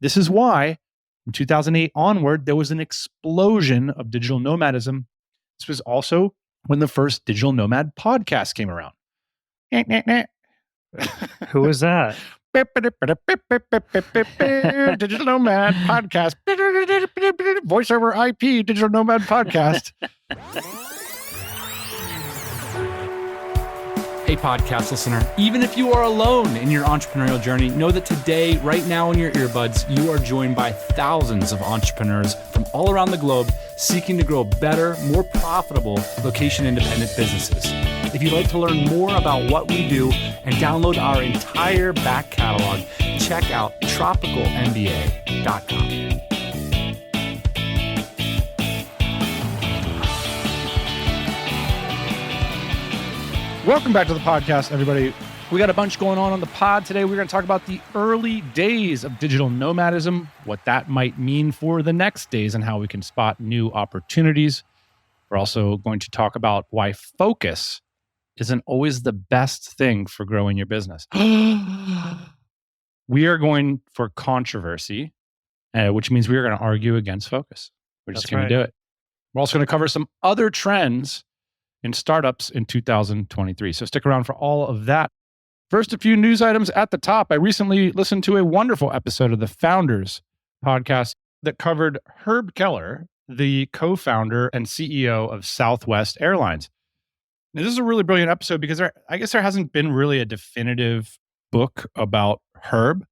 This is why from 2008 onward, there was an explosion of digital nomadism. This was also when the first digital nomad podcast came around. Who was that? Digital Nomad Podcast. Voice over IP Digital Nomad Podcast. Hey, podcast listener, even if you are alone in your entrepreneurial journey, know that today, right now in your earbuds, you are joined by thousands of entrepreneurs from all around the globe seeking to grow better, more profitable, location-independent businesses. If you'd like to learn more about what we do and download our entire back catalog, check out tropicalmba.com. Welcome back to the podcast, everybody. We got a bunch going on the pod today. We're going to talk about the early days of digital nomadism, what that might mean for the next days, and how we can spot new opportunities. We're also going to talk about why focus isn't always the best thing for growing your business. We are going for controversy, which means we are going to argue against focus. We're just going to do it. We're also going to cover some other trends in startups in 2023. So stick around for all of that. First, a few news items at the top. I recently listened to a wonderful episode of the Founders podcast that covered Herb Keller, the co-founder and CEO of Southwest Airlines. Now, this is a really brilliant episode because I guess there hasn't been really a definitive book about Herb.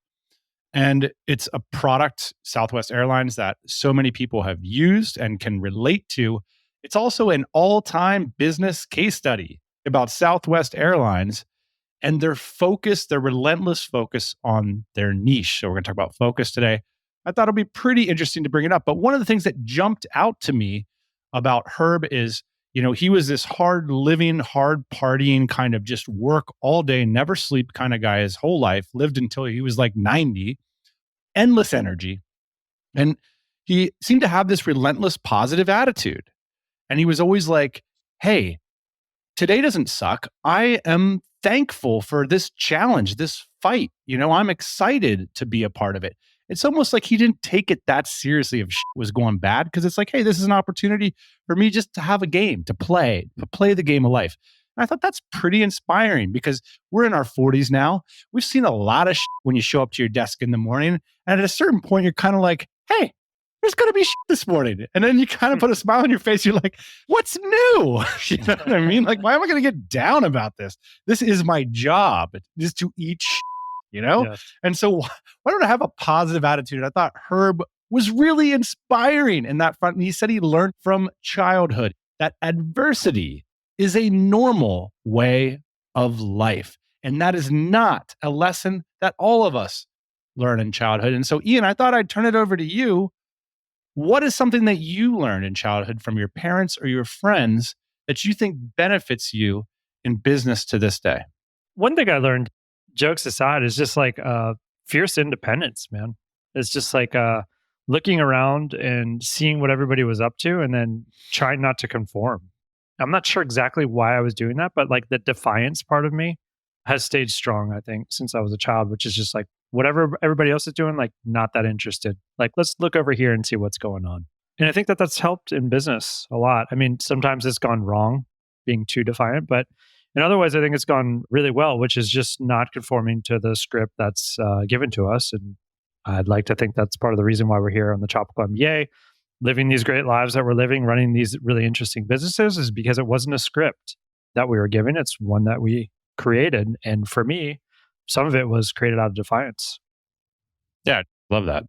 And it's a product, Southwest Airlines, that so many people have used and can relate to. It's also an all-time business case study about Southwest Airlines and their focus, their relentless focus on their niche. So we're going to talk about focus today. I thought it'd be pretty interesting to bring it up. But one of the things that jumped out to me about Herb is, you know, he was this hard living, hard partying, kind of just work all day, never sleep kind of guy his whole life, lived until he was like 90, endless energy. And he seemed to have this relentless positive attitude. And he was always like, hey, today doesn't suck. I am thankful for this challenge, this fight. You know, I'm excited to be a part of it. It's almost like he didn't take it that seriously if shit was going bad, because it's like, hey, this is an opportunity for me just to have a game, to play the game of life. And I thought that's pretty inspiring because we're in our 40s now. We've seen a lot of shit when you show up to your desk in the morning. And at a certain point, you're kind of like, hey, there's going to be shit this morning. And then you kind of put a smile on your face. You're like, what's new? You know what I mean? Like, why am I going to get down about this? This is my job, is to eat shit, you know? Yes. And so why don't I have a positive attitude? I thought Herb was really inspiring in that front. And he said he learned from childhood that adversity is a normal way of life. And that is not a lesson that all of us learn in childhood. And so, Ian, I thought I'd turn it over to you. What is something that you learned in childhood from your parents or your friends that you think benefits you in business to this day? One thing I learned, jokes aside, is just like fierce independence, man. It's just like looking around and seeing what everybody was up to and then trying not to conform. I'm not sure exactly why I was doing that, but like the defiance part of me has stayed strong, I think, since I was a child, which is just like, whatever everybody else is doing, like not that interested. Like, let's look over here and see what's going on. And I think that that's helped in business a lot. I mean, sometimes it's gone wrong being too defiant, but in other ways, I think it's gone really well, which is just not conforming to the script that's given to us. And I'd like to think that's part of the reason why we're here on the Tropical MBA, living these great lives that we're living, running these really interesting businesses, is because it wasn't a script that we were given. It's one that we created. And for me, some of it was created out of defiance. Yeah, love that.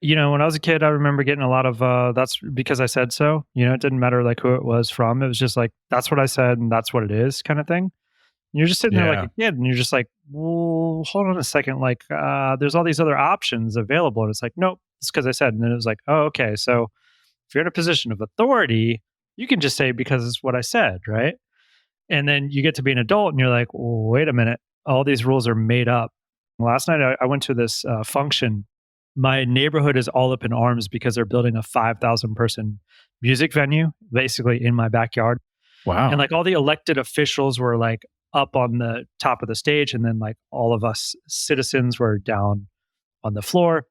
You know, when I was a kid, I remember getting a lot of, that's because I said so. You know, it didn't matter like who it was from. It was just like, that's what I said and that's what it is kind of thing. And you're just sitting there like a kid and you're just like, well, hold on a second. Like, there's all these other options available. And it's like, nope, it's because I said. And then it was like, oh, okay. So if you're in a position of authority, you can just say because it's what I said, right? And then you get to be an adult and you're like, well, wait a minute. All these rules are made up. Last night, I went to this function. My neighborhood is all up in arms because they're building a 5,000 person music venue, basically in my backyard. Wow. And like all the elected officials were like up on the top of the stage. And then like all of us citizens were down on the floor.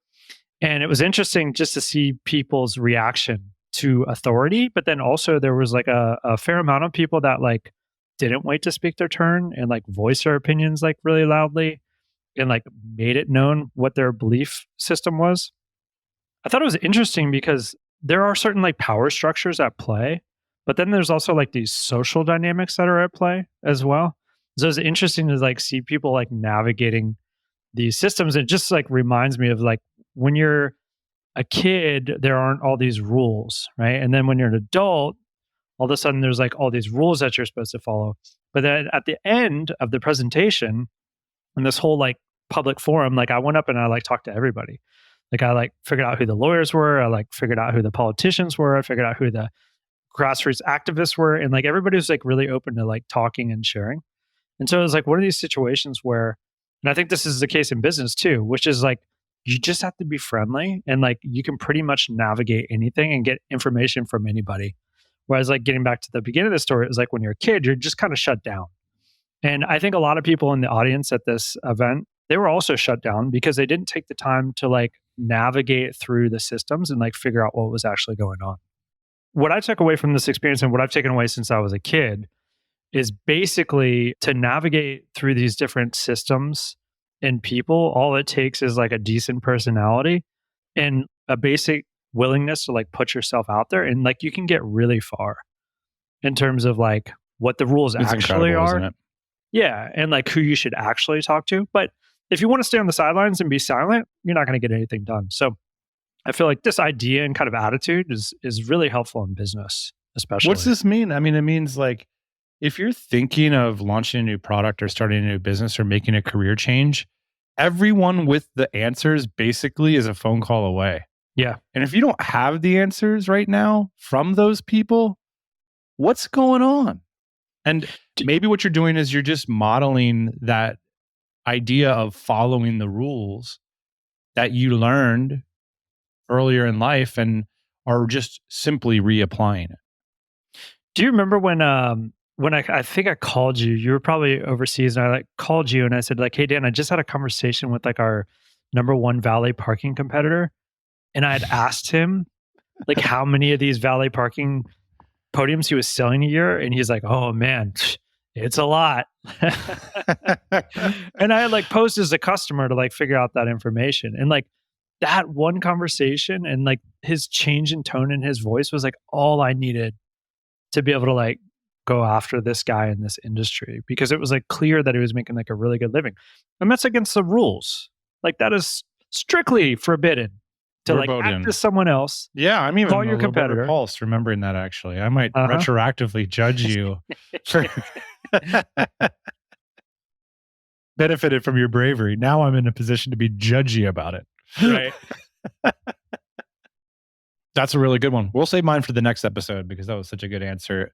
And it was interesting just to see people's reaction to authority. But then also there was like a fair amount of people that like didn't wait to speak their turn and like voice their opinions like really loudly and like made it known what their belief system was. I thought it was interesting because there are certain like power structures at play, but then there's also like these social dynamics that are at play as well. So it's interesting to like see people like navigating these systems. It just like reminds me of like when you're a kid, there aren't all these rules, right? And then when you're an adult, all of a sudden there's like all these rules that you're supposed to follow. But then at the end of the presentation, and this whole like public forum, like I went up and I like talked to everybody. Like I like figured out who the lawyers were. I like figured out who the politicians were. I figured out who the grassroots activists were. And like everybody was like really open to like talking and sharing. And so it was like one of these situations where, and I think this is the case in business too, which is like, you just have to be friendly and like you can pretty much navigate anything and get information from anybody. Whereas like getting back to the beginning of the story, it was like when you're a kid, you're just kind of shut down. And I think a lot of people in the audience at this event, they were also shut down because they didn't take the time to like navigate through the systems and like figure out what was actually going on. What I took away from this experience and what I've taken away since I was a kid is basically to navigate through these different systems and people, all it takes is like a decent personality and a basic willingness to like put yourself out there, and like you can get really far in terms of like what the rules actually are. Isn't it? Yeah, and like who you should actually talk to. But if you want to stay on the sidelines and be silent, you're not going to get anything done. So I feel like this idea and kind of attitude is really helpful in business, especially. What's this mean? I mean, it means like if you're thinking of launching a new product or starting a new business or making a career change, everyone with the answers basically is a phone call away. Yeah. And if you don't have the answers right now from those people, what's going on? And maybe what you're doing is you're just modeling that idea of following the rules that you learned earlier in life and are just simply reapplying it. Do you remember when I think I called you? You were probably overseas, and I like called you and I said like, "Hey Dan, I just had a conversation with like our number one valet parking competitor, and I had asked him like how many of these valet parking podiums he was selling a year, and he's like, oh man, it's a lot." And I had like posed as a customer to like figure out that information, and like that one conversation and like his change in tone in his voice was like all I needed to be able to like go after this guy in this industry, because it was like clear that he was making like a really good living, and that's against the rules. Like that is strictly forbidden to like act as someone else. Yeah, I'm even call your competitor. Repulsed remembering that. Actually, I might retroactively judge you for benefited from your bravery. Now I'm in a position to be judgy about it. Right. That's a really good one. We'll save mine for the next episode because that was such a good answer.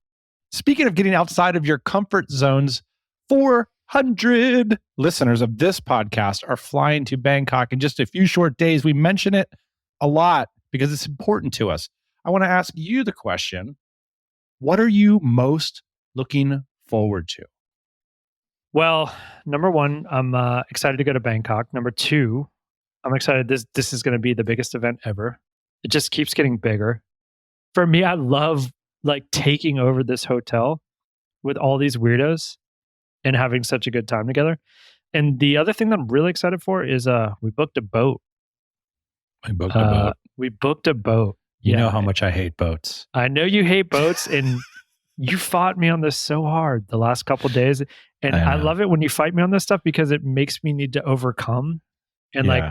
Speaking of getting outside of your comfort zones, 400 listeners of this podcast are flying to Bangkok in just a few short days. We mention it a lot because it's important to us. I want to ask you the question, what are you most looking forward to? Well, number one, I'm excited to go to Bangkok. Number two, I'm excited this is going to be the biggest event ever. It just keeps getting bigger. For me, I love like taking over this hotel with all these weirdos and having such a good time together. And the other thing that I'm really excited for is we booked a boat. We booked a boat. You know how much I hate boats. I know you hate boats, and you fought me on this so hard the last couple of days. And I love it when you fight me on this stuff because it makes me need to overcome and like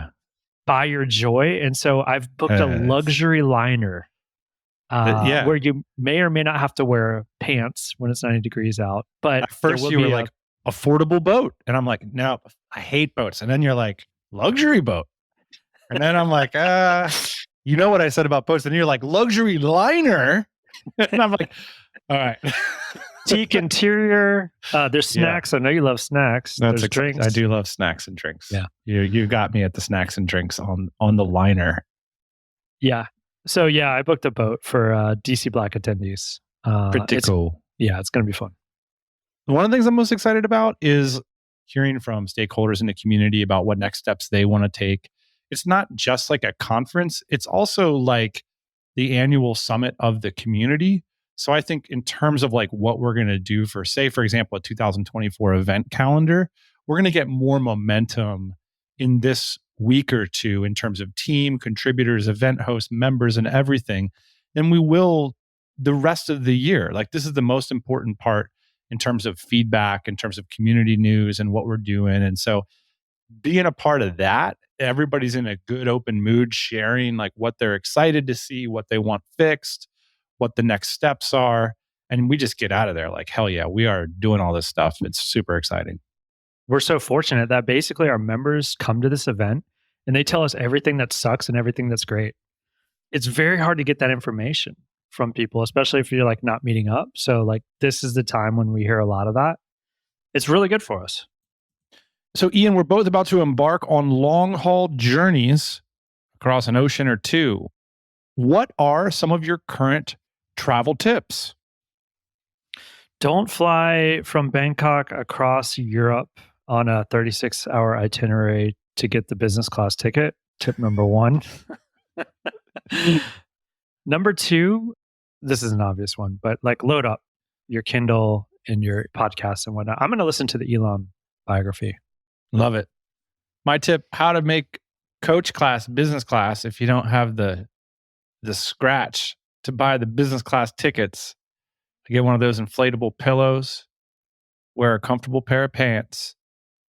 buy your joy. And so I've booked a luxury liner where you may or may not have to wear pants when it's 90 degrees out. But at first you were like, affordable boat. And I'm like, no, I hate boats. And then you're like, luxury boat. And then I'm like, you know what I said about boats? And you're like, luxury liner. And I'm like, all right. Teak interior. There's snacks. Yeah. I know you love snacks. There's drinks. I do love snacks and drinks. Yeah. You got me at the snacks and drinks on the liner. Yeah. So yeah, I booked a boat for DC Black attendees. Pretty cool. Yeah, it's going to be fun. One of the things I'm most excited about is hearing from stakeholders in the community about what next steps they want to take it's not just like a conference, it's also like the annual summit of the community. So I think in terms of like what we're going to do for, say, for example, a 2024 event calendar, we're going to get more momentum in this week or two in terms of team, contributors, event hosts, members, and everything than we will the rest of the year. Like this is the most important part in terms of feedback, in terms of community news and what we're doing. And so being a part of that, everybody's in a good open mood, sharing like what they're excited to see, what they want fixed, what the next steps are. And we just get out of there like, hell yeah, we are doing all this stuff. It's super exciting. We're so fortunate that basically our members come to this event and they tell us everything that sucks and everything that's great. It's very hard to get that information from people, especially if you're like not meeting up. So like this is the time when we hear a lot of that. It's really good for us. So Ian, we're both about to embark on long haul journeys across an ocean or two. What are some of your current travel tips? Don't fly from Bangkok across Europe on a 36-hour itinerary to get the business class ticket. Tip number 1. Number 2, this is an obvious one, but like load up your Kindle and your podcast and whatnot. I'm going to listen to the Elon biography. Love it. My tip, how to make coach class business class if you don't have the scratch to buy the business class tickets. Get one of those inflatable pillows, wear a comfortable pair of pants,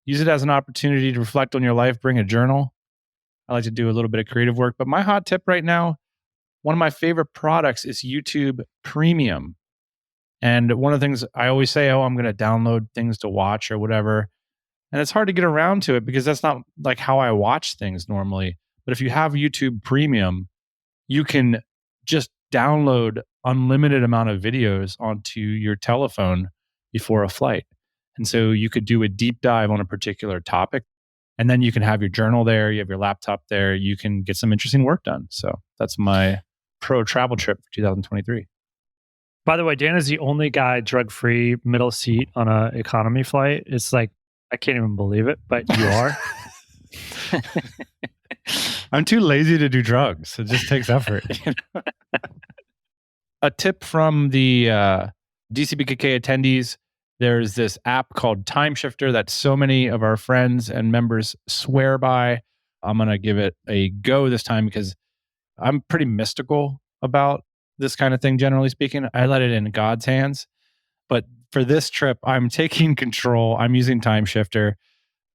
use it as an opportunity to reflect on your life, bring a journal. I like to do a little bit of creative work, but my hot tip right now, one of my favorite products is YouTube Premium. And one of the things I always say, I'm going to download things to watch or whatever. And it's hard to get around to it because that's not like how I watch things normally. But if you have YouTube Premium, you can just download unlimited amount of videos onto your telephone before a flight. And so you could do a deep dive on a particular topic. And then you can have your journal there, you have your laptop there, you can get some interesting work done. So that's my pro travel trip for 2023. By the way, Dan is the only guy drug-free middle seat on an economy flight. It's like, I can't even believe it, but you are. I'm too lazy to do drugs. It just takes effort. You know? A tip from the DCBKK attendees, there's this app called Time Shifter that so many of our friends and members swear by. I'm going to give it a go this time because I'm pretty mystical about this kind of thing, generally speaking. I let it in God's hands. But for this trip, I'm taking control. I'm using Time Shifter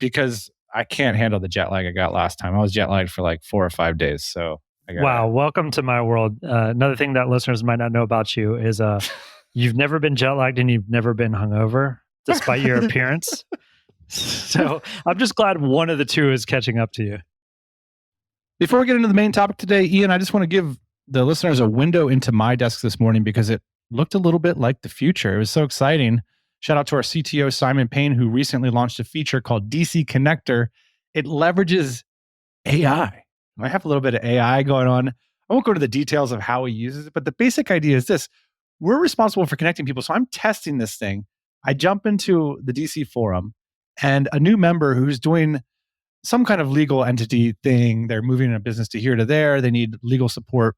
because I can't handle the jet lag I got last time. I was jet lagged for like 4 or 5 days. So wow, welcome to my world. Another thing that listeners might not know about you is you've never been jet lagged and you've never been hungover, despite your appearance. So I'm just glad one of the two is catching up to you. Before we get into the main topic today, Ian, I just want to give the listeners a window into my desk this morning because it looked a little bit like the future. It was so exciting. Shout out to our CTO, Simon Payne, who recently launched a feature called DC Connector. It leverages AI. I have a little bit of AI going on. I won't go to the details of how he uses it, but the basic idea is this. We're responsible for connecting people. So I'm testing this thing. I jump into the DC forum and a new member who's doing some kind of legal entity thing. They're moving a business to here to there. They need legal support.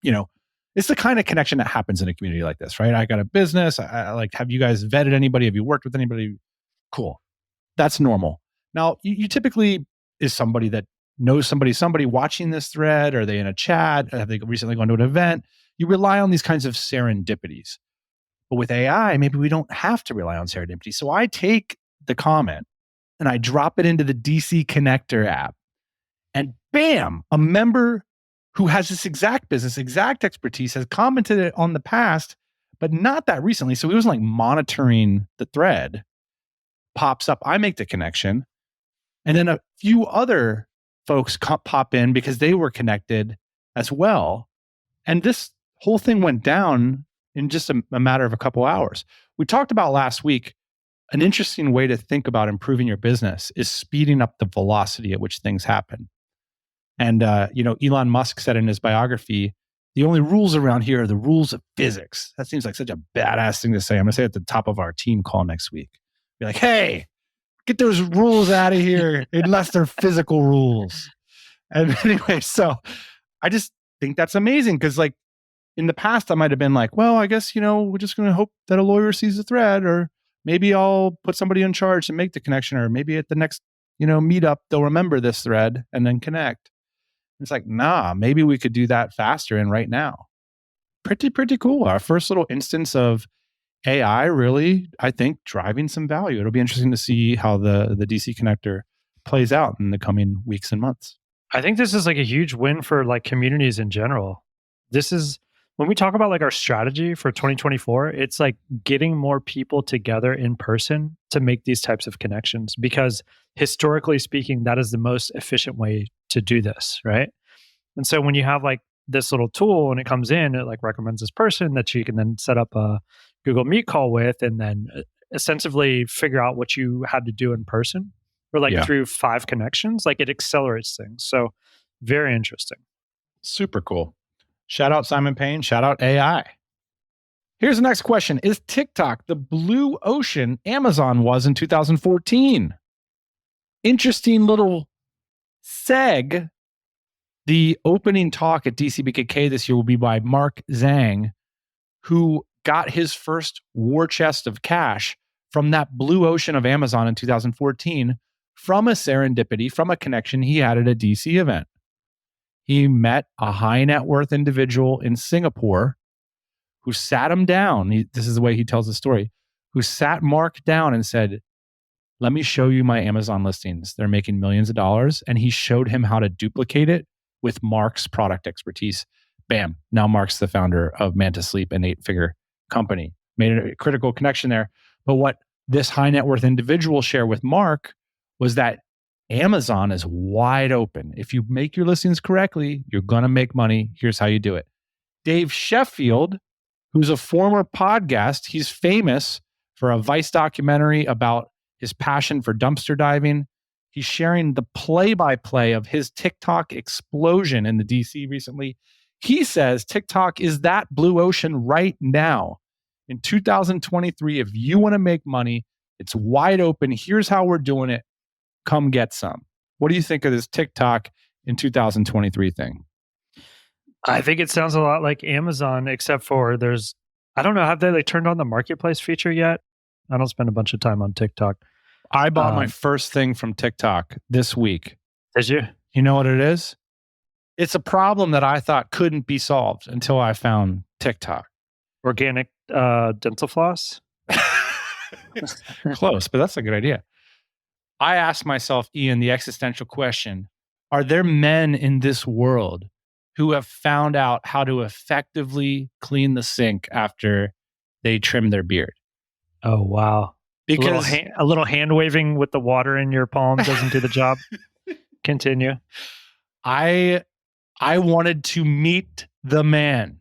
You know, it's the kind of connection that happens in a community like this, right? I got a business. I like, have you guys vetted anybody? Have you worked with anybody? Cool. That's normal. Now, you typically is somebody that knows somebody watching this thread. Are they in a chat? Have they recently gone to an event? You rely on these kinds of serendipities. But with AI, maybe we don't have to rely on serendipity. So I take the comment and I drop it into the DC Connector app. And bam, a member who has this exact business, exact expertise, has commented it on the past, but not that recently. So he was like monitoring the thread, pops up. I make the connection. And then a few other folks pop in because they were connected as well. And this whole thing went down in just a matter of a couple hours. We talked about last week, an interesting way to think about improving your business is speeding up the velocity at which things happen. And, Elon Musk said in his biography, the only rules around here are the rules of physics. That seems like such a badass thing to say. I'm going to say it at the top of our team call next week. Be like, hey, get those rules out of here unless they're physical rules. And anyway, so I just think that's amazing because, like, in the past, I might have been like, well, I guess, we're just going to hope that a lawyer sees the thread, or maybe I'll put somebody in charge to make the connection, or maybe at the next, meetup, they'll remember this thread and then connect. It's like, nah, maybe we could do that faster and right now. Pretty cool. Our first little instance of AI really, I think, driving some value. It'll be interesting to see how the DC connector plays out in the coming weeks and months. I think this is like a huge win for like communities in general. This is when we talk about like our strategy for 2024, it's like getting more people together in person to make these types of connections, because historically speaking, that is the most efficient way to do this, right? And so when you have like this little tool and it comes in, it like recommends this person that you can then set up a Google Meet call with, and then ostensibly figure out what you had to do in person, or like through 5 connections, like it accelerates things. So very interesting. Super cool. Shout out Simon Payne. Shout out AI. Here's the next question. Is TikTok the blue ocean Amazon was in 2014? Interesting little seg. The opening talk at DCBKK this year will be by Mark Zhang, who got his first war chest of cash from that blue ocean of Amazon in 2014 from a serendipity, from a connection he had at a DC event. He met a high net worth individual in Singapore who sat him down. This is the way he tells the story, who sat Mark down and said, let me show you my Amazon listings. They're making millions of dollars. And he showed him how to duplicate it with Mark's product expertise. Bam. Now Mark's the founder of Mantis Sleep, an 8-figure company. Made a critical connection there. But what this high net worth individual shared with Mark was that Amazon is wide open. If you make your listings correctly, you're going to make money. Here's how you do it. Dave Sheffield, who's a former podcast, he's famous for a Vice documentary about his passion for dumpster diving. He's sharing the play-by-play of his TikTok explosion in the DC recently. He says TikTok is that blue ocean right now. In 2023, if you want to make money, it's wide open. Here's how we're doing it. Come get some. What do you think of this TikTok in 2023 thing? I think it sounds a lot like Amazon, except for I don't know, have they like turned on the marketplace feature yet? I don't spend a bunch of time on TikTok. I bought my first thing from TikTok this week. Did you? You know what it is? It's a problem that I thought couldn't be solved until I found TikTok. Organic dental floss? Close, but that's a good idea. I asked myself, Ian, the existential question, are there men in this world who have found out how to effectively clean the sink after they trim their beard? Oh, wow. Because a little hand waving with the water in your palm doesn't do the job. Continue. I wanted to meet the man,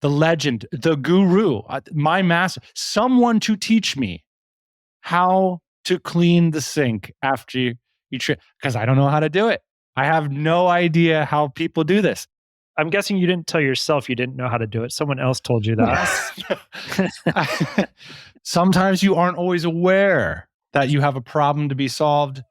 the legend, the guru, my master, someone to teach me how to clean the sink after you trim, because I don't know how to do it. I have no idea how people do this. I'm guessing you didn't tell yourself you didn't know how to do it. Someone else told you that. Sometimes you aren't always aware that you have a problem to be solved.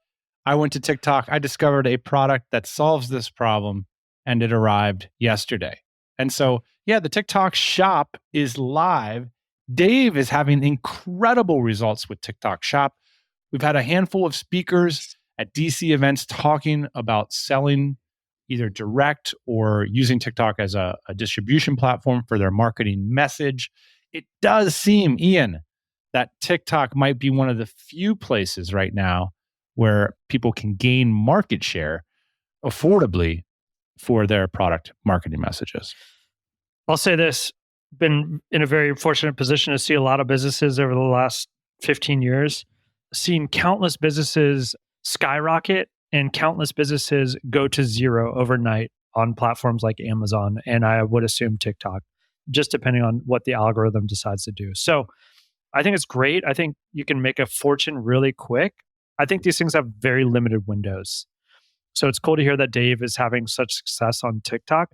I went to TikTok. I discovered a product that solves this problem, and it arrived yesterday. And so, yeah, the TikTok shop is live. Dave is having incredible results with TikTok shop. We've had a handful of speakers at DC events talking about selling either direct or using TikTok as a distribution platform for their marketing message. It does seem, Ian, that TikTok might be one of the few places right now where people can gain market share affordably for their product marketing messages. I'll say this, been in a very fortunate position to see a lot of businesses over the last 15 years, seen countless businesses skyrocket and countless businesses go to zero overnight on platforms like Amazon, and I would assume TikTok, just depending on what the algorithm decides to do. So I think it's great. I think you can make a fortune really quick. I think these things have very limited windows. So it's cool to hear that Dave is having such success on TikTok.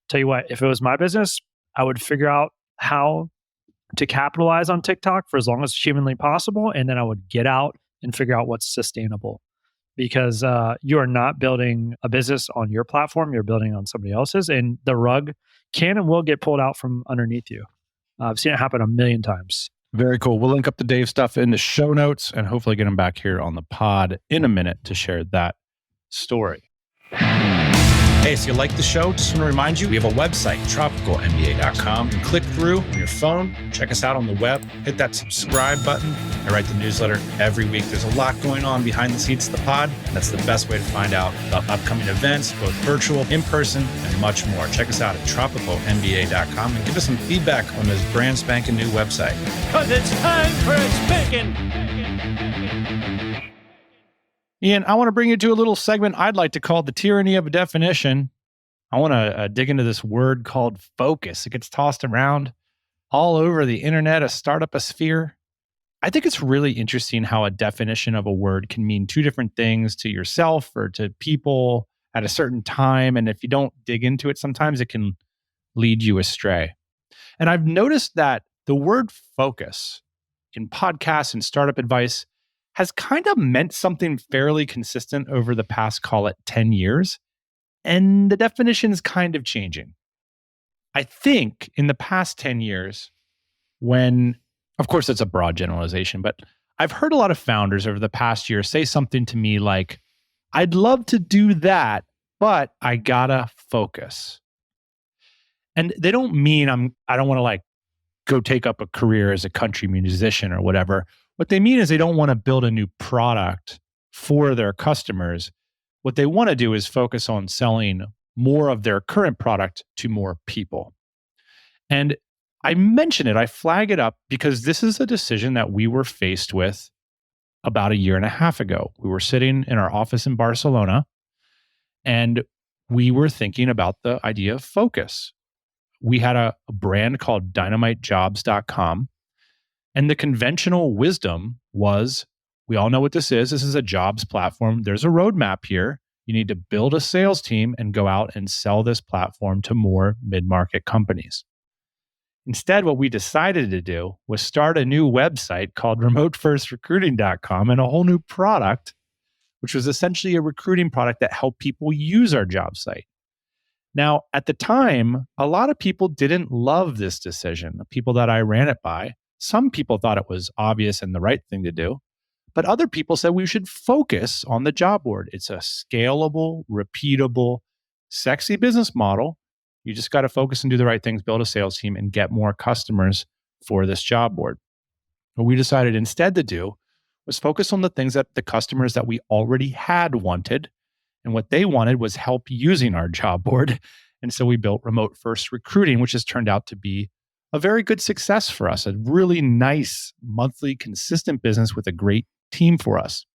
Tell you what, if it was my business, I would figure out how to capitalize on TikTok for as long as humanly possible, and then I would get out and figure out what's sustainable. because you are not building a business on your platform. You're building on somebody else's, and the rug can and will get pulled out from underneath you. I've seen it happen a million times. Very cool. We'll link up the Dave stuff in the show notes and hopefully get him back here on the pod in a minute to share that story. Hey, so you like the show? Just want to remind you, we have a website, tropicalmba.com. You can click through on your phone, check us out on the web, hit that subscribe button. I write the newsletter every week. There's a lot going on behind the scenes of the pod. That's the best way to find out about upcoming events, both virtual, in person, and much more. Check us out at tropicalmba.com and give us some feedback on this brand spanking new website. Because it's time for a spanking. Ian, I want to bring you to a little segment I'd like to call the tyranny of a definition. I want to dig into this word called focus. It gets tossed around all over the internet, a startup-sphere. I think it's really interesting how a definition of a word can mean two different things to yourself or to people at a certain time. And if you don't dig into it, sometimes it can lead you astray. And I've noticed that the word focus in podcasts and startup advice has kind of meant something fairly consistent over the past, call it 10 years. And the definition is kind of changing. I think in the past 10 years, when, of course, it's a broad generalization, but I've heard a lot of founders over the past year say something to me like, I'd love to do that, but I gotta focus. And they don't mean I don't want to like go take up a career as a country musician or whatever. What they mean is they don't want to build a new product for their customers. What they want to do is focus on selling more of their current product to more people. And I mention it, I flag it up because this is a decision that we were faced with about a year and a half ago. We were sitting in our office in Barcelona and we were thinking about the idea of focus. We had a brand called dynamitejobs.com. And the conventional wisdom was, we all know what this is. This is a jobs platform. There's a roadmap here. You need to build a sales team and go out and sell this platform to more mid-market companies. Instead, what we decided to do was start a new website called remotefirstrecruiting.com and a whole new product, which was essentially a recruiting product that helped people use our job site. Now, at the time, a lot of people didn't love this decision, the people that I ran it by. Some people thought it was obvious and the right thing to do, but other people said we should focus on the job board. It's a scalable, repeatable, sexy business model. You just got to focus and do the right things, build a sales team, and get more customers for this job board. What we decided instead to do was focus on the things that the customers that we already had wanted, and what they wanted was help using our job board. And so we built Remote First Recruiting, which has turned out to be a very good success for us, a really nice monthly consistent business with a great team for us.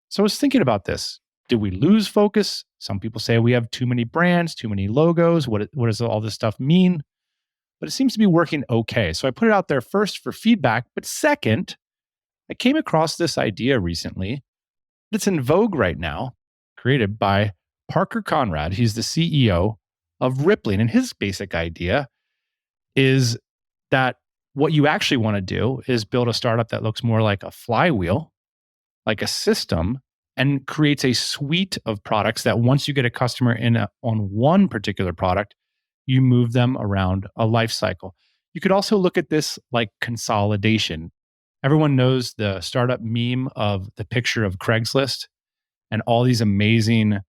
So I was thinking about this. Did we lose focus? Some people say we have too many brands, too many logos. What does all this stuff mean? But it seems to be working okay. So I put it out there first for feedback. But second, I came across this idea recently that's in vogue right now, created by Parker Conrad. He's the CEO of Rippling. And his basic idea is that what you actually want to do is build a startup that looks more like a flywheel, like a system, and creates a suite of products that once you get a customer in on one particular product, you move them around a life cycle. You could also look at this like consolidation. Everyone knows the startup meme of the picture of Craigslist and all these amazing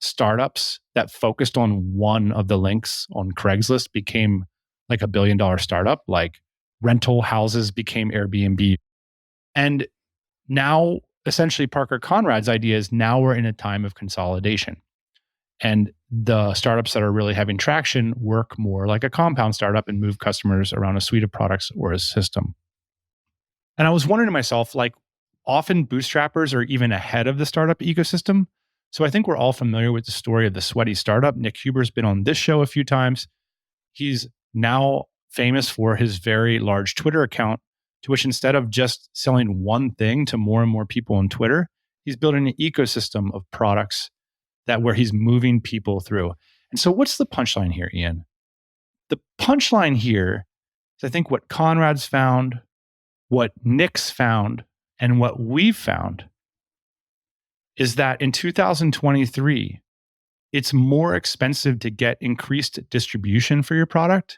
startups that focused on one of the links on Craigslist became like $1 billion startup, like rental houses became Airbnb. And now essentially Parker Conrad's idea is now we're in a time of consolidation. And the startups that are really having traction work more like a compound startup and move customers around a suite of products or a system. And I was wondering to myself, like often bootstrappers are even ahead of the startup ecosystem. So I think we're all familiar with the story of the sweaty startup. Nick Huber's been on this show a few times. He's now famous for his very large Twitter account, to which instead of just selling one thing to more and more people on Twitter, he's building an ecosystem of products that where he's moving people through. And so what's the punchline here, Ian? The punchline here is I think what Conrad's found, what Nick's found, and what we've found is that in 2023, it's more expensive to get increased distribution for your product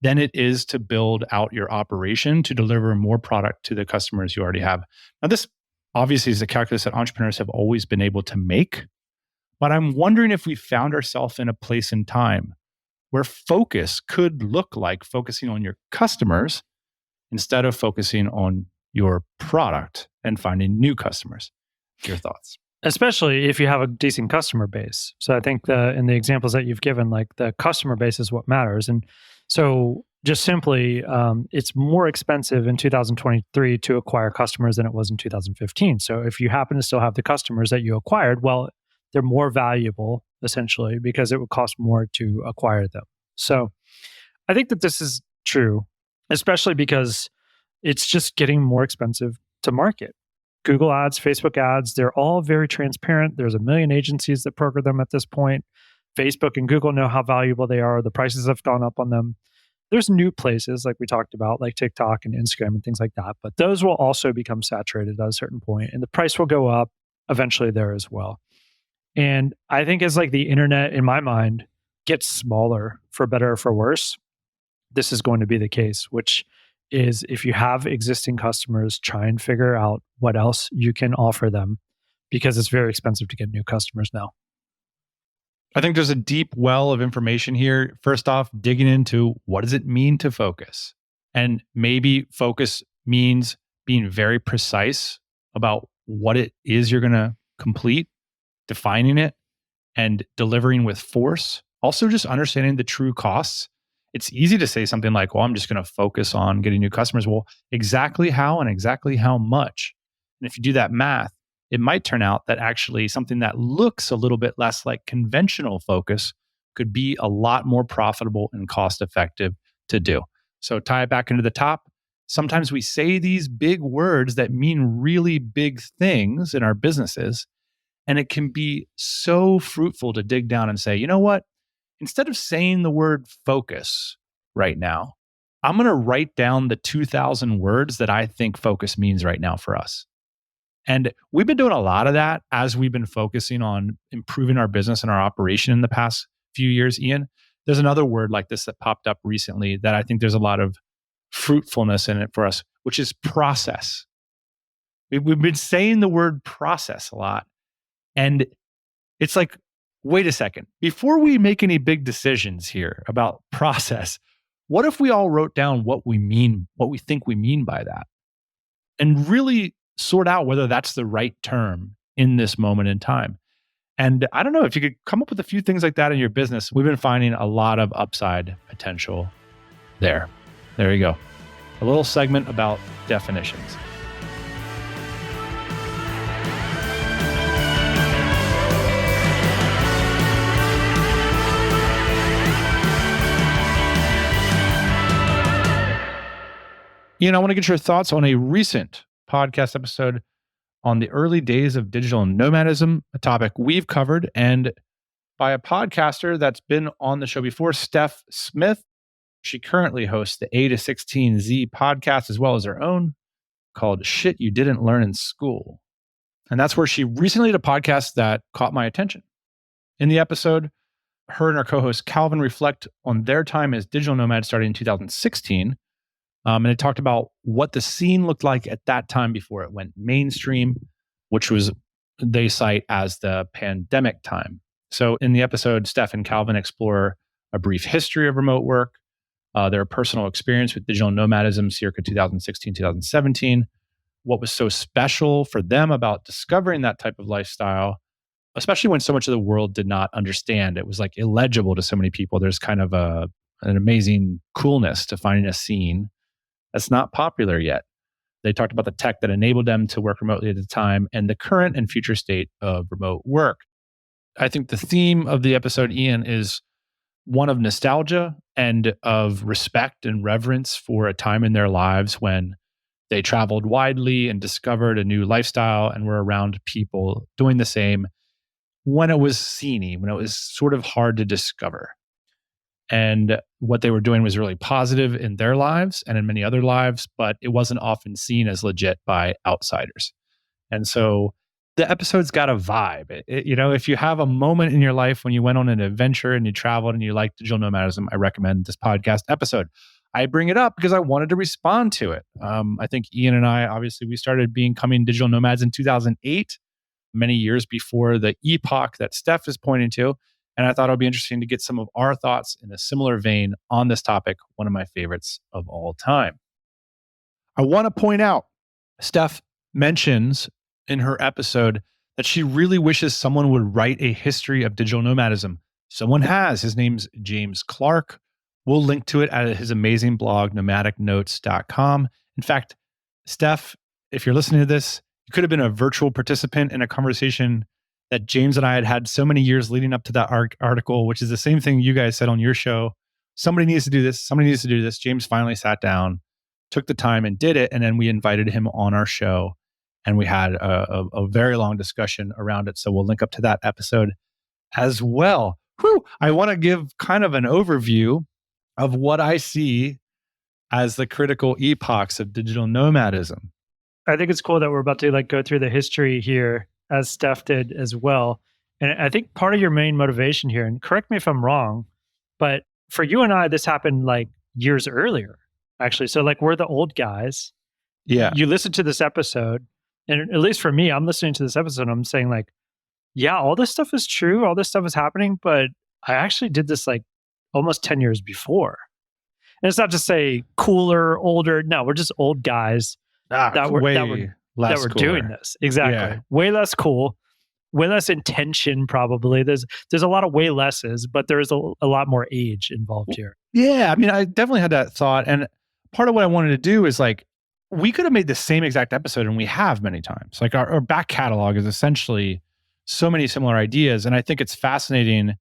than it is to build out your operation to deliver more product to the customers you already have. Now, this obviously is a calculus that entrepreneurs have always been able to make, but I'm wondering if we found ourselves in a place in time where focus could look like focusing on your customers instead of focusing on your product and finding new customers. Your thoughts? Especially if you have a decent customer base. So I think in the examples that you've given, like the customer base is what matters. And so just simply, it's more expensive in 2023 to acquire customers than it was in 2015. So if you happen to still have the customers that you acquired, well, they're more valuable essentially because it would cost more to acquire them. So I think that this is true, especially because it's just getting more expensive to market. Google ads, Facebook ads, they're all very transparent. There's a million agencies that program them at this point. Facebook and Google know how valuable they are. The prices have gone up on them. There's new places like we talked about, like TikTok and Instagram and things like that. But those will also become saturated at a certain point, and the price will go up eventually there as well. And I think as like the internet, in my mind, gets smaller for better or for worse, this is going to be the case, which is if you have existing customers, try and figure out what else you can offer them because it's very expensive to get new customers now. I think there's a deep well of information here. First off, digging into what does it mean to focus? And maybe focus means being very precise about what it is you're going to complete, defining it, and delivering with force. Also, just understanding the true costs. It's easy to say something like, well, I'm just going to focus on getting new customers. Well, exactly how and exactly how much? And if you do that math, it might turn out that actually something that looks a little bit less like conventional focus could be a lot more profitable and cost effective to do. So tie it back into the top. Sometimes we say these big words that mean really big things in our businesses, and it can be so fruitful to dig down and say, you know what? Instead of saying the word focus right now, I'm going to write down the 2,000 words that I think focus means right now for us. And we've been doing a lot of that as we've been focusing on improving our business and our operation in the past few years, Ian. There's another word like this that popped up recently that I think there's a lot of fruitfulness in it for us, which is process. We've been saying the word process a lot. And it's like, wait a second, before we make any big decisions here about process, what if we all wrote down what we mean, what we think we mean by that, and really sort out whether that's the right term in this moment in time? And I don't know, if you could come up with a few things like that in your business, we've been finding a lot of upside potential there. There you go. A little segment about definitions. Ian, I want to get your thoughts on a recent podcast episode on the early days of digital nomadism, a topic we've covered, and by a podcaster that's been on the show before, Steph Smith. She currently hosts the A to 16Z podcast, as well as her own, called Shit You Didn't Learn in School. And that's where she recently did a podcast that caught my attention. In the episode, her and her co-host Calvin reflect on their time as digital nomads starting in 2016. And it talked about what the scene looked like at that time before it went mainstream, which was, they cite as the pandemic time. So in the episode, Steph and Calvin explore a brief history of remote work, their personal experience with digital nomadism circa 2016, 2017, what was so special for them about discovering that type of lifestyle, especially when so much of the world did not understand. It was like illegible to so many people. There's kind of an amazing coolness to finding a scene that's not popular yet. They talked about the tech that enabled them to work remotely at the time and the current and future state of remote work. I think the theme of the episode, Ian, is one of nostalgia and of respect and reverence for a time in their lives when they traveled widely and discovered a new lifestyle and were around people doing the same when it was sceney, when it was sort of hard to discover. And what they were doing was really positive in their lives and in many other lives, but it wasn't often seen as legit by outsiders. And so the episode's got a vibe. If you have a moment in your life when you went on an adventure and you traveled and you like digital nomadism, I recommend this podcast episode. I bring it up because I wanted to respond to it. I think Ian and I, obviously, we started becoming digital nomads in 2008, many years before the epoch that Steph is pointing to. And I thought it would be interesting to get some of our thoughts in a similar vein on this topic, one of my favorites of all time. I want to point out, Steph mentions in her episode that she really wishes someone would write a history of digital nomadism. Someone has. His name's James Clark. We'll link to it at his amazing blog, nomadicnotes.com. In fact, Steph, if you're listening to this, you could have been a virtual participant in a conversation that James and I had had so many years leading up to that article, which is the same thing you guys said on your show. Somebody needs to do this. Somebody needs to do this. James finally sat down, took the time and did it. And then we invited him on our show and we had a very long discussion around it. So we'll link up to that episode as well. Whew. I want to give kind of an overview of what I see as the critical epochs of digital nomadism. I think it's cool that we're about to go through the history here, as Steph did as well. And I think part of your main motivation here, and correct me if I'm wrong, but for you and I, this happened years earlier, actually. So we're the old guys. Yeah. You listen to this episode, and at least for me, I'm listening to this episode, and I'm saying yeah, all this stuff is true. All this stuff is happening, but I actually did this almost 10 years before. And it's not to say cooler, older. No, we're just old guys that were doing this. Exactly. Yeah. Way less cool, way less intention, probably. There's a lot of way lesses, but there's a lot more age involved here. Yeah. I mean, I definitely had that thought. And part of what I wanted to do is we could have made the same exact episode, and we have many times. Our back catalog is essentially so many similar ideas. And I think it's fascinating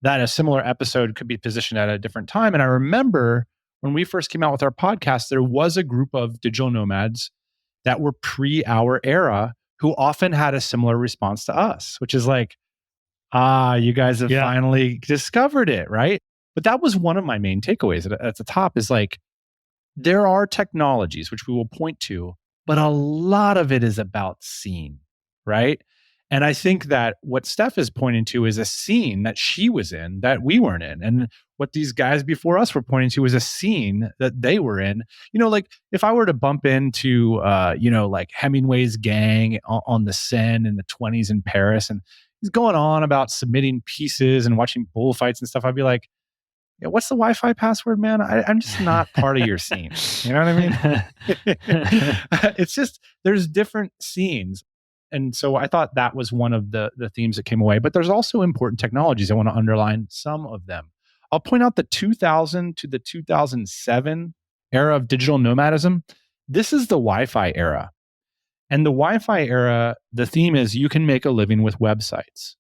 that a similar episode could be positioned at a different time. And I remember when we first came out with our podcast, there was a group of digital nomads that were pre-our era who often had a similar response to us, which is you guys have finally discovered it, right? But that was one of my main takeaways at the top is there are technologies, which we will point to, but a lot of it is about scene, right? And I think that what Steph is pointing to is a scene that she was in that we weren't in. And what these guys before us were pointing to is a scene that they were in. If I were to bump into, Hemingway's gang on the Seine in the 1920s in Paris, and he's going on about submitting pieces and watching bullfights and stuff, I'd be like, yeah, what's the Wi-Fi password, man? I'm just not part of your scene. You know what I mean? It's just, there's different scenes. And so I thought that was one of the themes that came away. But there's also important technologies. I want to underline some of them. I'll point out the 2000 to the 2007 era of digital nomadism. This is the Wi-Fi era. And the Wi-Fi era, the theme is you can make a living with websites.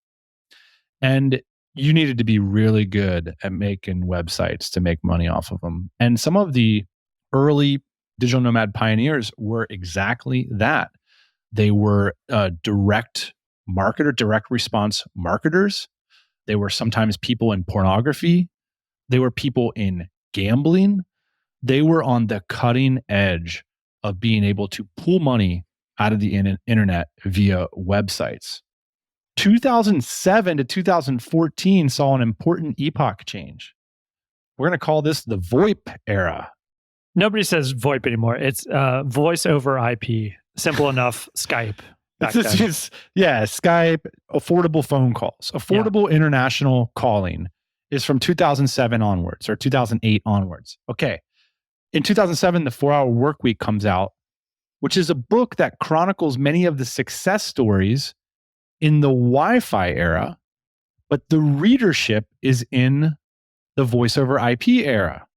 And you needed to be really good at making websites to make money off of them. And some of the early digital nomad pioneers were exactly that. They were direct response marketers. They were sometimes people in pornography. They were people in gambling. They were on the cutting edge of being able to pull money out of the internet via websites. 2007 to 2014 saw an important epoch change. We're going to call this the VoIP era. Nobody says VoIP anymore. It's voice over IP. Simple enough. Skype. Skype, affordable phone calls, affordable international calling is from 2007 onwards or 2008 onwards. Okay. In 2007, the 4-Hour Workweek comes out, which is a book that chronicles many of the success stories in the Wi-Fi era, but the readership is in the voice over IP era.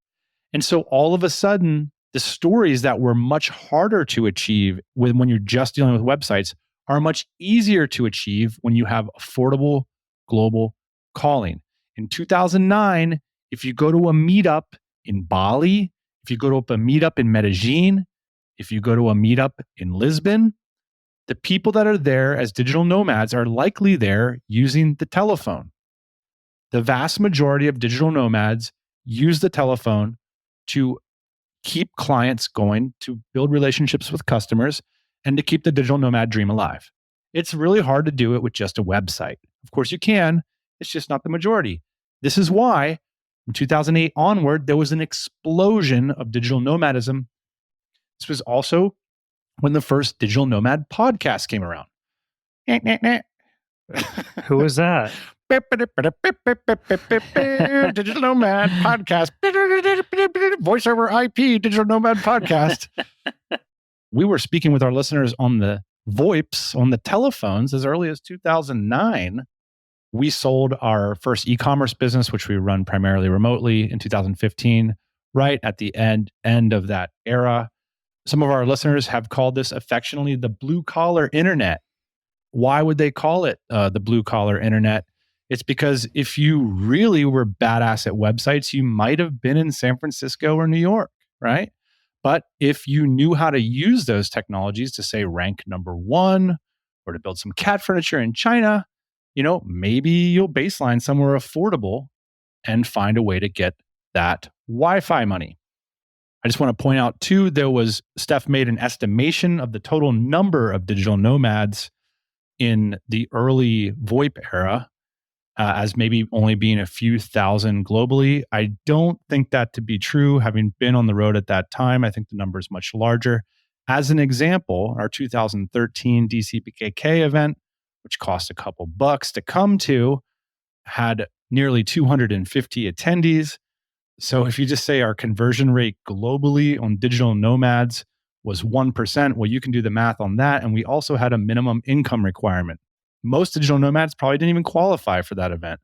And so all of a sudden, the stories that were much harder to achieve when you're just dealing with websites are much easier to achieve when you have affordable global calling. In 2009, if you go to a meetup in Bali, if you go to a meetup in Medellin, if you go to a meetup in Lisbon, the people that are there as digital nomads are likely there using the telephone. The vast majority of digital nomads use the telephone to keep clients going, to build relationships with customers, and to keep the digital nomad dream alive. it's really hard to do it with just a website. Of course you can, it's just not the majority. This is why from 2008 onward, there was an explosion of digital nomadism. This was also when the first digital nomad podcast came around. Who was that? Digital Nomad Podcast. Voice over IP Digital Nomad Podcast. We were speaking with our listeners on the VoIPs, on the telephones as early as 2009. We sold our first e-commerce business, which we run primarily remotely, in 2015, right at the end of that era. Some of our listeners have called this affectionately the blue-collar internet. Why would they call it the blue-collar internet? It's because if you really were badass at websites, you might have been in San Francisco or New York, right? But if you knew how to use those technologies to, say, rank number one or to build some cat furniture in China, maybe you'll baseline somewhere affordable and find a way to get that Wi-Fi money. I just want to point out too, Steph made an estimation of the total number of digital nomads in the early VoIP era as maybe only being a few thousand globally. I don't think that to be true. Having been on the road at that time, I think the number is much larger. As an example, our 2013 DCBKK event, which cost a couple bucks to come to, had nearly 250 attendees. So if you just say our conversion rate globally on digital nomads was 1%, well, you can do the math on that. And we also had a minimum income requirement. Most digital nomads probably didn't even qualify for that event.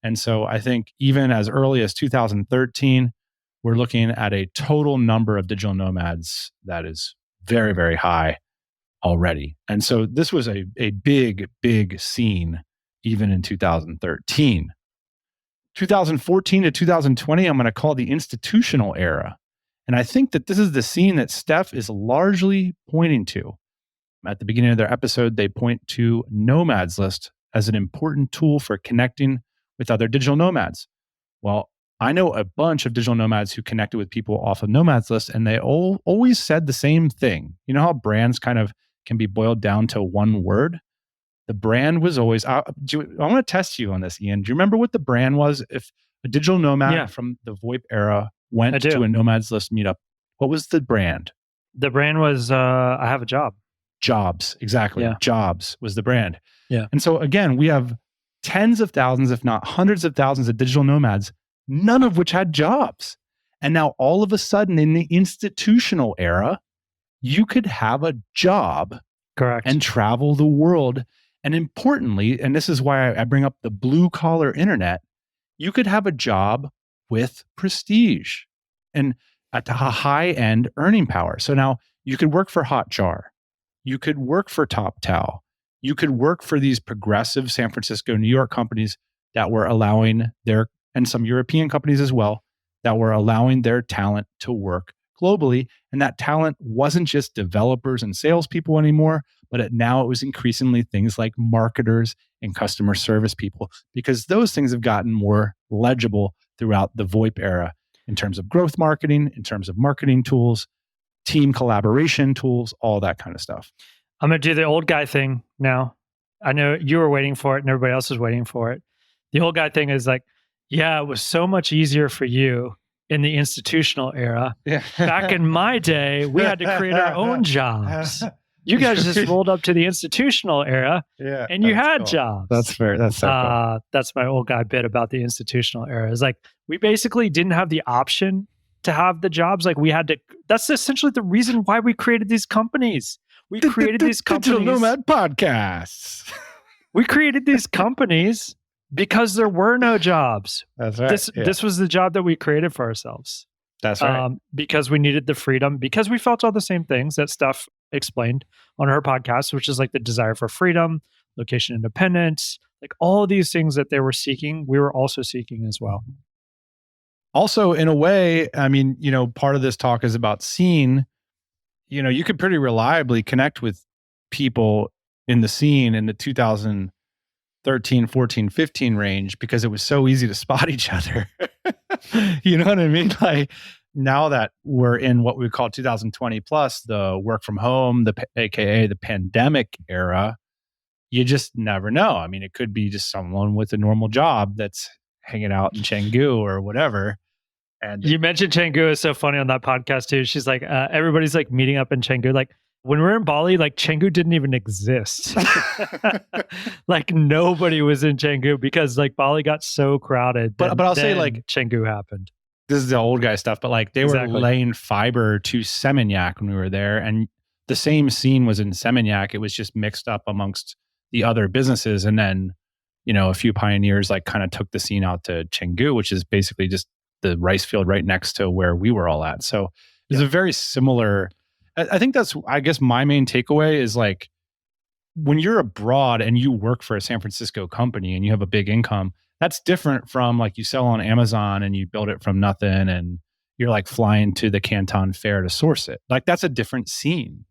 And so I think even as early as 2013, we're looking at a total number of digital nomads that is very, very high already. And so this was a big, big scene even in 2013. 2014 to 2020, I'm going to call the institutional era. And I think that this is the scene that Steph is largely pointing to. At the beginning of their episode, they point to Nomads List as an important tool for connecting with other digital nomads. Well, I know a bunch of digital nomads who connected with people off of Nomads List, and they always said the same thing. You know how brands kind of can be boiled down to one word? The brand was always, I want to test you on this, Ian. Do you remember what the brand was? If a digital nomad from the VoIP era went to a Nomads List meetup, what was the brand? The brand was, I have a job. Jobs, exactly. Yeah. Jobs was the brand. Yeah. And so again, we have tens of thousands, if not hundreds of thousands of digital nomads, none of which had jobs. And now all of a sudden in the institutional era, you could have a job. Correct. And travel the world. And importantly, and this is why I bring up the blue collar internet, you could have a job with prestige and at a high end earning power. So now you could work for Hotjar. You could work for TopTal. You could work for these progressive San Francisco, New York companies that were allowing and some European companies as well, that were allowing their talent to work globally. And that talent wasn't just developers and salespeople anymore, but now it was increasingly things like marketers and customer service people, because those things have gotten more legible throughout the VoIP era in terms of growth marketing, in terms of marketing tools, team collaboration tools, all that kind of stuff. I'm going to do the old guy thing now. I know you were waiting for it and everybody else was waiting for it. The old guy thing is like, yeah, it was so much easier for you in the institutional era. Yeah. Back in my day, we had to create our own jobs. You guys just rolled up to the institutional era and you had jobs. That's fair. That's so cool. That's my old guy bit about the institutional era. It's like, we basically didn't have the option to have the jobs. Like we had to, that's essentially the reason why we created these companies. We created these companies. Digital Nomad Podcasts. We created these companies because there were no jobs. That's right. This was the job that we created for ourselves. That's right. Because we needed the freedom, because we felt all the same things that Steph explained on her podcast, which is like the desire for freedom, location independence, like all these things that they were seeking, we were also seeking as well. Also, in a way, I mean, part of this talk is about scene. You could pretty reliably connect with people in the scene in the 2013, 14, 15 range because it was so easy to spot each other. You know what I mean? Like now that we're in what we call 2020 plus, the work from home, AKA the pandemic era, you just never know. I mean, it could be just someone with a normal job that's hanging out in Chengdu or whatever. And you mentioned Chengdu is so funny on that podcast too. She's like, everybody's like meeting up in Chengdu. Like when we were in Bali, like Chengdu didn't even exist. Like nobody was in Chengdu because like Bali got so crowded. But I'll say like Chengdu happened. This is the old guy stuff, but like they were laying fiber to Seminyak when we were there, and the same scene was in Seminyak. It was just mixed up amongst the other businesses, and then a few pioneers like kind of took the scene out to Chengdu, which is basically just the rice field right next to where we were all at. So it's a very similar. I think that's, I guess, my main takeaway is like when you're abroad and you work for a San Francisco company and you have a big income. That's different from like you sell on Amazon and you build it from nothing and you're like flying to the Canton Fair to source it. Like that's a different scene.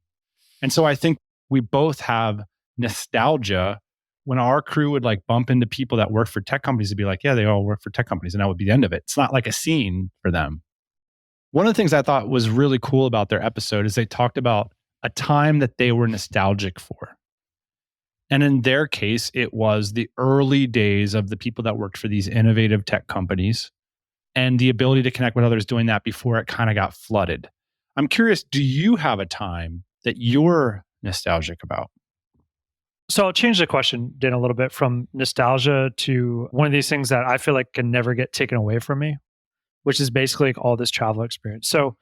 And so I think we both have nostalgia when our crew would like bump into people that work for tech companies and be like, yeah, they all work for tech companies. And that would be the end of it. It's not like a scene for them. One of the things I thought was really cool about their episode is they talked about a time that they were nostalgic for. And in their case, it was the early days of the people that worked for these innovative tech companies and the ability to connect with others doing that before it kind of got flooded. I'm curious, do you have a time that you're nostalgic about? So I'll change the question, Dan, a little bit from nostalgia to one of these things that I feel like can never get taken away from me, which is basically like all this travel experience. So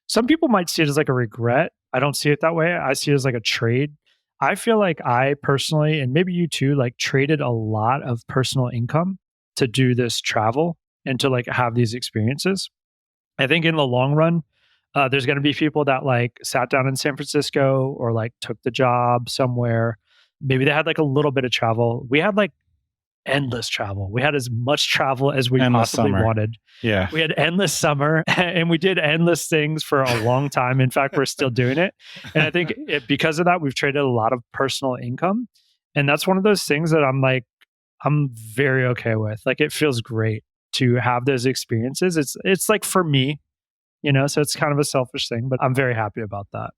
some people might see it as like a regret. I don't see it that way. I see it as like a trade. I feel like I personally, and maybe you too, like traded a lot of personal income to do this travel and to like have these experiences. I think in the long run, there's going to be people that like sat down in San Francisco or like took the job somewhere. Maybe they had like a little bit of travel. We had like endless travel. We had as much travel as we possibly wanted. Yeah. We had endless summer and we did endless things for a long time. In fact, we're still doing it. And I think because of that, we've traded a lot of personal income. And that's one of those things that I'm very okay with. Like it feels great to have those experiences. It's like for me, so it's kind of a selfish thing, but I'm very happy about that.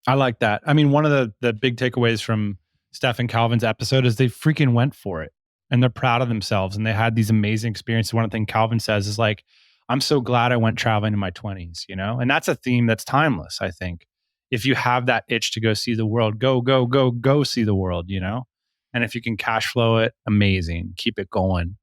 I like that. I mean, one of the big takeaways from Steph and Calvin's episode is they freaking went for it. And they're proud of themselves and they had these amazing experiences. One thing Calvin says is like, I'm so glad I went traveling in my 20s, And that's a theme that's timeless, I think. If you have that itch to go see the world, go see the world, And if you can cash flow it, amazing. Keep it going.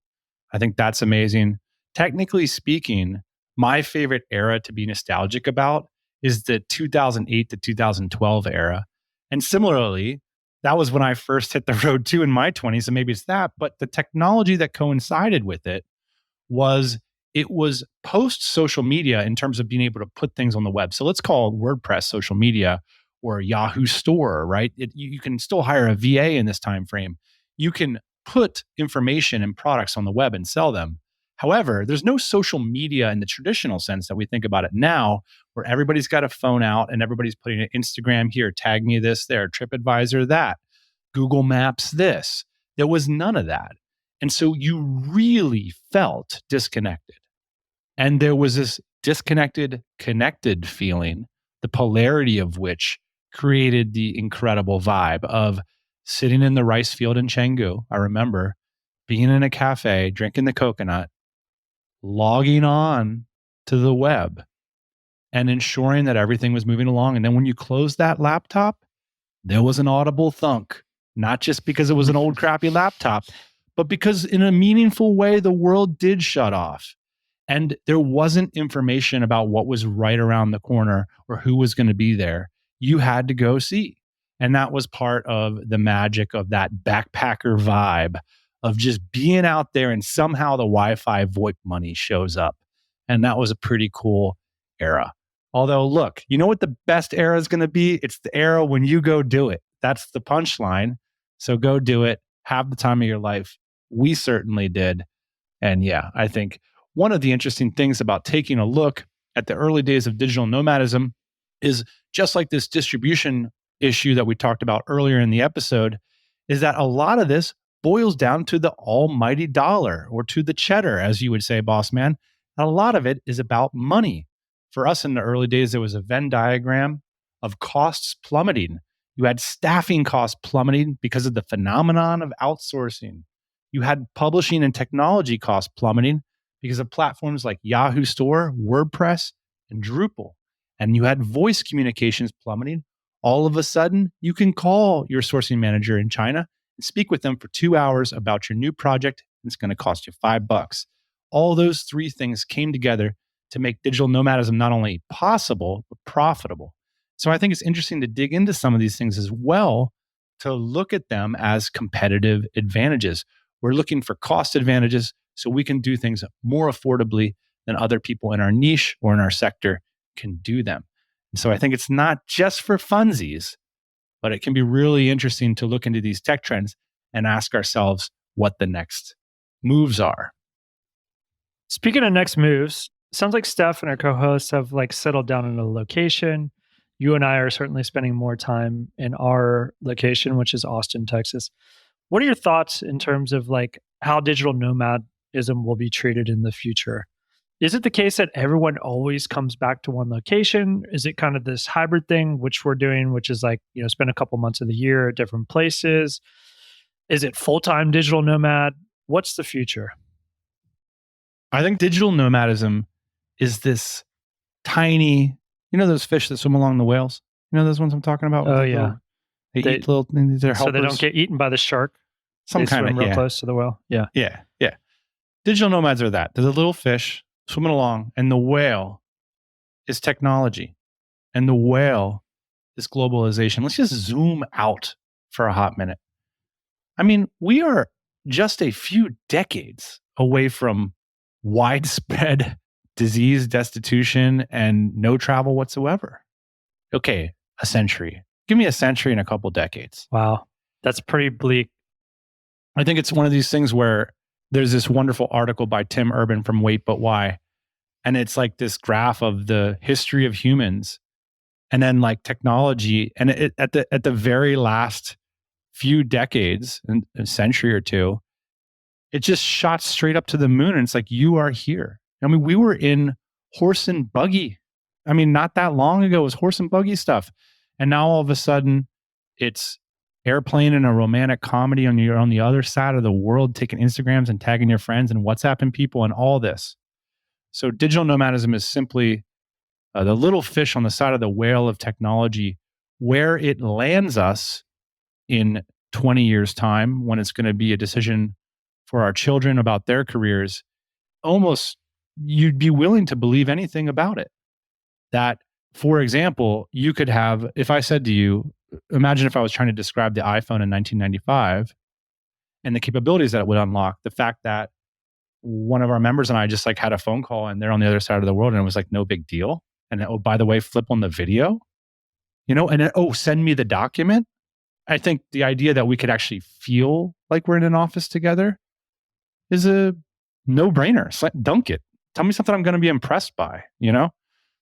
I think that's amazing. Technically speaking, my favorite era to be nostalgic about is the 2008 to 2012 era. And similarly, that was when I first hit the road too in my 20s. So maybe it's that. But the technology that coincided with it was post social media in terms of being able to put things on the web. So let's call WordPress social media or Yahoo Store, right? You can still hire a VA in this time frame. You can put information and products on the web and sell them. However, there's no social media in the traditional sense that we think about it now, where everybody's got a phone out and everybody's putting an Instagram here, tag me this there, TripAdvisor that, Google Maps this. There was none of that. And so you really felt disconnected. And there was this disconnected, connected feeling, the polarity of which created the incredible vibe of sitting in the rice field in Chengdu. I remember being in a cafe, drinking the coconut, logging on to the web and ensuring that everything was moving along. And then when you closed that laptop, there was an audible thunk, not just because it was an old crappy laptop, but because in a meaningful way, the world did shut off. And there wasn't information about what was right around the corner or who was going to be there. You had to go see. And that was part of the magic of that backpacker vibe of just being out there and somehow the Wi-Fi VoIP money shows up. And that was a pretty cool era. Although, look, you know what the best era is going to be? It's the era when you go do it. That's the punchline. So go do it. Have the time of your life. We certainly did. And yeah, I think one of the interesting things about taking a look at the early days of digital nomadism is just like this distribution issue that we talked about earlier in the episode, is that a lot of this boils down to the almighty dollar or to the cheddar, as you would say, boss man. And a lot of it is about money. For us in the early days, there was a Venn diagram of costs plummeting. You had staffing costs plummeting because of the phenomenon of outsourcing. You had publishing and technology costs plummeting because of platforms like Yahoo Store, WordPress, and Drupal. And you had voice communications plummeting. All of a sudden, you can call your sourcing manager in China and speak with them for 2 hours about your new project. And it's going to cost you $5. All those three things came together to make digital nomadism not only possible, but profitable. So I think it's interesting to dig into some of these things as well, to look at them as competitive advantages. We're looking for cost advantages so we can do things more affordably than other people in our niche or in our sector can do them. And so I think it's not just for funsies, but it can be really interesting to look into these tech trends and ask ourselves what the next moves are. Speaking of next moves, sounds like Steph and our co-hosts have settled down in a location. You and I are certainly spending more time in our location, which is Austin, Texas. What are your thoughts in terms of how digital nomadism will be treated in the future? Is it the case that everyone always comes back to one location? Is it kind of this hybrid thing, which we're doing, which is spend a couple months of the year at different places? Is it full-time digital nomad? What's the future? I think digital nomadism is this tiny, those fish that swim along the whales? Those ones I'm talking about? Oh, yeah. They eat little things. They're helpers. So they don't get eaten by the shark? Some kind of, real close to the whale? Yeah. Yeah. Digital nomads are that. They're the little fish swimming along, and the whale is technology, and the whale is globalization. Let's just zoom out for a hot minute. I mean, we are just a few decades away from widespread disease, destitution, and no travel whatsoever. Okay, a century. Give me a century and a couple decades. Wow. That's pretty bleak. I think it's one of these things where there's this wonderful article by Tim Urban from Wait But Why. And it's this graph of the history of humans and then technology. And at the very last few decades, and a century or two, it just shot straight up to the moon. And it's you are here. I mean, we were in horse and buggy. I mean, not that long ago, it was horse and buggy stuff. And now all of a sudden, it's airplane and a romantic comedy, and you're on the other side of the world taking Instagrams and tagging your friends and WhatsApping people and all this. So digital nomadism is simply the little fish on the side of the whale of technology. Where it lands us in 20 years' time, when it's going to be a decision for our children about their careers, almost you'd be willing to believe anything about it. That, for example, you could have, if I said to you, imagine if I was trying to describe the iPhone in 1995 and the capabilities that it would unlock, the fact that one of our members and I just had a phone call and they're on the other side of the world and it was no big deal. And oh, by the way, flip on the video, and then, oh, send me the document. I think the idea that we could actually feel like we're in an office together is a no-brainer. Dunk it. Tell me something I'm going to be impressed by,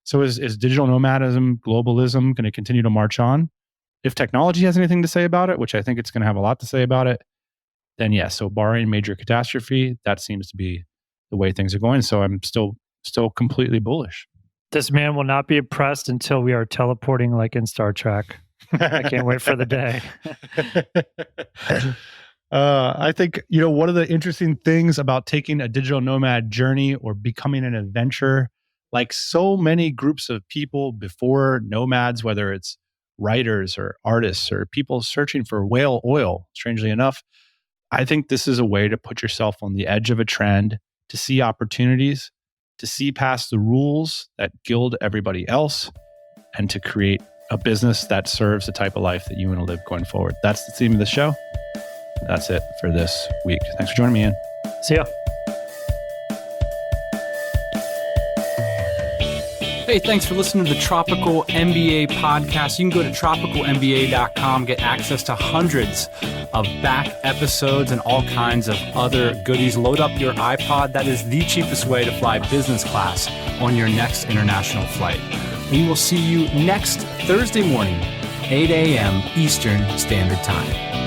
So is digital nomadism, globalism going to continue to march on? If technology has anything to say about it, which I think it's going to have a lot to say about it, then yes. So barring major catastrophe, that seems to be the way things are going. So I'm still completely bullish. This man will not be impressed until we are teleporting like in Star Trek. I can't wait for the day. I think, one of the interesting things about taking a digital nomad journey or becoming an adventurer, like so many groups of people before nomads, whether it's writers or artists or people searching for whale oil, strangely enough, I think this is a way to put yourself on the edge of a trend, to see opportunities, to see past the rules that gild everybody else, and to create a business that serves the type of life that you want to live going forward. That's the theme of the show. That's it for this week. Thanks for joining me, Ian. See ya. Hey, thanks for listening to the Tropical MBA podcast. You can go to tropicalmba.com, get access to hundreds of back episodes and all kinds of other goodies. Load up your iPod. That is the cheapest way to fly business class on your next international flight. We will see you next Thursday morning, 8 a.m. Eastern Standard Time.